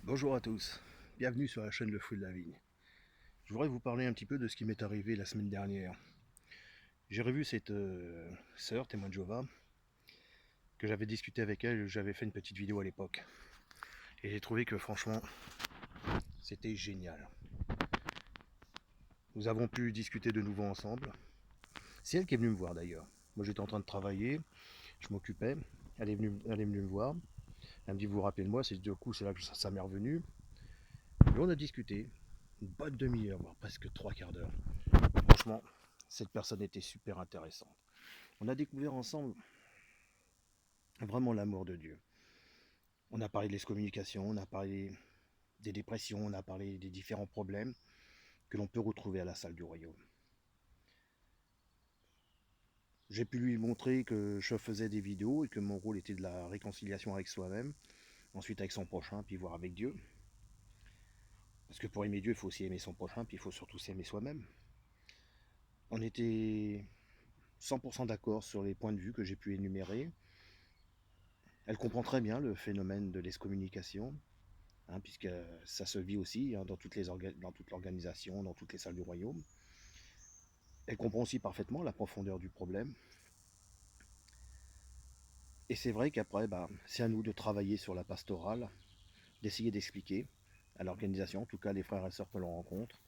Bonjour à tous, bienvenue sur la chaîne Le Fruit de la Vigne. Je voudrais vous parler un petit peu de ce qui m'est arrivé la semaine dernière. J'ai revu cette sœur, témoin de Jéhovah, que j'avais discuté avec elle, j'avais fait une petite vidéo à l'époque. Et j'ai trouvé que franchement, c'était génial. Nous avons pu discuter de nouveau ensemble. C'est elle qui est venue me voir d'ailleurs. Moi j'étais en train de travailler, je m'occupais, elle est venue me voir. Elle me dit, vous vous rappelez de moi, c'est du coup c'est là que ça m'est revenu. Et on a discuté, une bonne demi-heure, voire presque trois quarts d'heure. Franchement, cette personne était super intéressante. On a découvert ensemble vraiment l'amour de Dieu. On a parlé de l'excommunication, on a parlé des dépressions, on a parlé des différents problèmes que l'on peut retrouver à la salle du royaume. J'ai pu lui montrer que je faisais des vidéos et que mon rôle était de la réconciliation avec soi-même, ensuite avec son prochain, puis voir avec Dieu. Parce que pour aimer Dieu, il faut aussi aimer son prochain, puis il faut surtout s'aimer soi-même. On était 100% d'accord sur les points de vue que j'ai pu énumérer. Elle comprend très bien le phénomène de l'excommunication, puisque ça se vit aussi dans dans toute l'organisation, dans toutes les salles du royaume. Elle comprend aussi parfaitement la profondeur du problème. Et c'est vrai qu'après, c'est à nous de travailler sur la pastorale, d'essayer d'expliquer à l'organisation, en tout cas les frères et sœurs que l'on rencontre,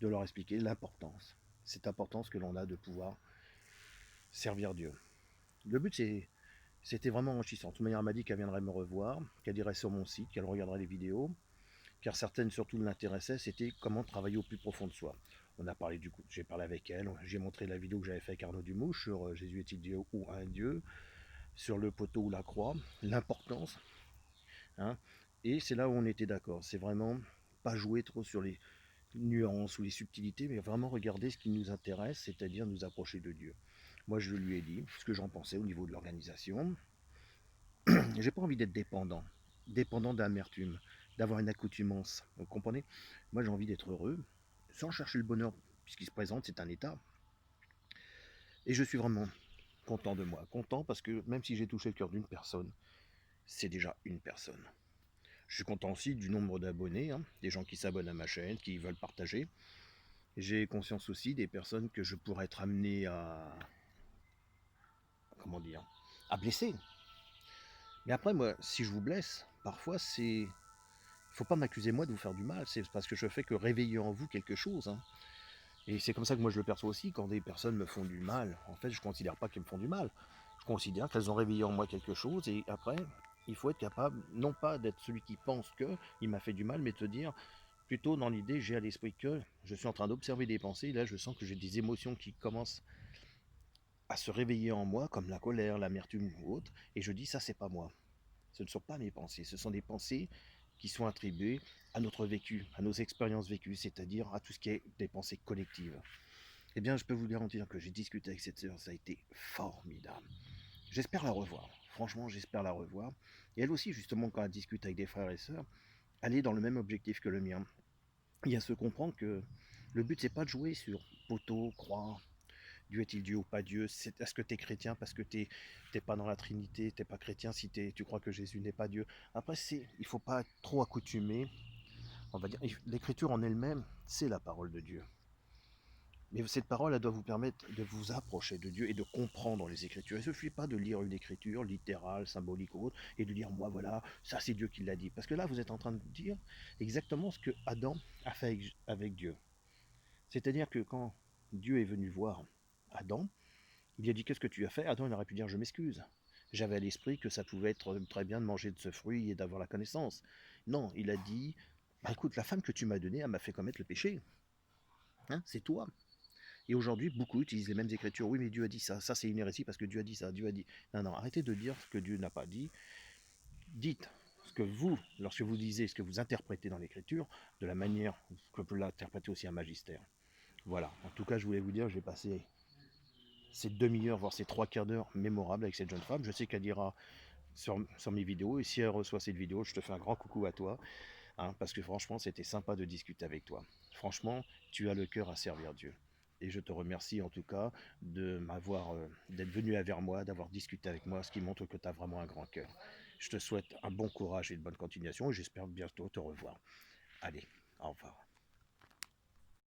de leur expliquer l'importance, cette importance que l'on a de pouvoir servir Dieu. Le but, c'était vraiment enrichissant. De toute manière, elle m'a dit qu'elle viendrait me revoir, qu'elle irait sur mon site, qu'elle regarderait les vidéos, car certaines surtout l'intéressaient, c'était comment travailler au plus profond de soi. On a parlé du coup, j'ai parlé avec elle, j'ai montré la vidéo que j'avais fait avec Arnaud Dumouche sur Jésus est-il Dieu ou un Dieu, sur le poteau ou la croix, l'importance, hein, et c'est là où on était d'accord. C'est vraiment pas jouer trop sur les nuances ou les subtilités, mais vraiment regarder ce qui nous intéresse, c'est-à-dire nous approcher de Dieu. Moi, je lui ai dit ce que j'en pensais au niveau de l'organisation. J'ai pas envie d'être dépendant d'amertume, d'avoir une accoutumance. Vous comprenez? Moi, j'ai envie d'être heureux, sans chercher le bonheur, puisqu'il se présente, c'est un état. Et je suis vraiment content de moi. Content parce que même si j'ai touché le cœur d'une personne, c'est déjà une personne. Je suis content aussi du nombre d'abonnés, des gens qui s'abonnent à ma chaîne, qui veulent partager. J'ai conscience aussi des personnes que je pourrais être amené comment dire, à blesser. Mais après, moi, si je vous blesse, parfois c'est, il faut pas m'accuser moi de vous faire du mal, c'est parce que je fais que réveiller en vous quelque chose. Et c'est comme ça que moi je le perçois aussi, quand des personnes me font du mal, en fait je ne considère pas qu'elles me font du mal. Je considère qu'elles ont réveillé en moi quelque chose et après, il faut être capable, non pas d'être celui qui pense que il m'a fait du mal, mais de te dire, plutôt dans l'idée, j'ai à l'esprit que je suis en train d'observer des pensées, et là je sens que j'ai des émotions qui commencent à se réveiller en moi, comme la colère, l'amertume ou autre, et je dis ça c'est pas moi. Ce ne sont pas mes pensées, ce sont des pensées qui sont attribuées à notre vécu, à nos expériences vécues, c'est-à-dire à tout ce qui est des pensées collectives. Eh bien, je peux vous garantir que j'ai discuté avec cette sœur, ça a été formidable. J'espère la revoir, franchement, j'espère la revoir. Et elle aussi, justement, quand elle discute avec des frères et sœurs, elle est dans le même objectif que le mien. Il y a à se comprendre que le but, c'est pas de jouer sur poteau, croix, Dieu est-il Dieu ou pas Dieu? Est-ce que tu es chrétien parce que tu n'es pas dans la Trinité, tu n'es pas chrétien si tu crois que Jésus n'est pas Dieu? Après, il ne faut pas être trop accoutumé. On va dire, l'écriture en elle-même, c'est la parole de Dieu. Mais cette parole, elle doit vous permettre de vous approcher de Dieu et de comprendre les Écritures. Il ne suffit pas de lire une écriture littérale, symbolique ou autre, et de dire, moi voilà, ça c'est Dieu qui l'a dit. Parce que là, vous êtes en train de dire exactement ce que Adam a fait avec Dieu. C'est-à-dire que quand Dieu est venu voir Adam, il lui a dit, qu'est-ce que tu as fait? Adam, il aurait pu dire, je m'excuse. J'avais à l'esprit que ça pouvait être très bien de manger de ce fruit et d'avoir la connaissance. Non, il a dit, bah, écoute, la femme que tu m'as donnée, elle m'a fait commettre le péché. C'est toi. Et aujourd'hui, beaucoup utilisent les mêmes écritures. Oui, mais Dieu a dit ça. Ça, c'est une hérésie parce que Dieu a dit ça. Dieu a dit. Non, non, arrêtez de dire ce que Dieu n'a pas dit. Dites ce que vous, lorsque vous lisez, ce que vous interprétez dans l'écriture, de la manière que peut l'interpréter aussi un magistère. Voilà. En tout cas, je voulais vous dire, j'ai passé ces demi-heures, voire ces trois quarts d'heure mémorables avec cette jeune femme. Je sais qu'elle ira sur mes vidéos. Et si elle reçoit cette vidéo, je te fais un grand coucou à toi. Parce que franchement, c'était sympa de discuter avec toi. Franchement, tu as le cœur à servir Dieu. Et je te remercie en tout cas d'être venu vers moi, d'avoir discuté avec moi, ce qui montre que tu as vraiment un grand cœur. Je te souhaite un bon courage et une bonne continuation et j'espère bientôt te revoir. Allez, au revoir.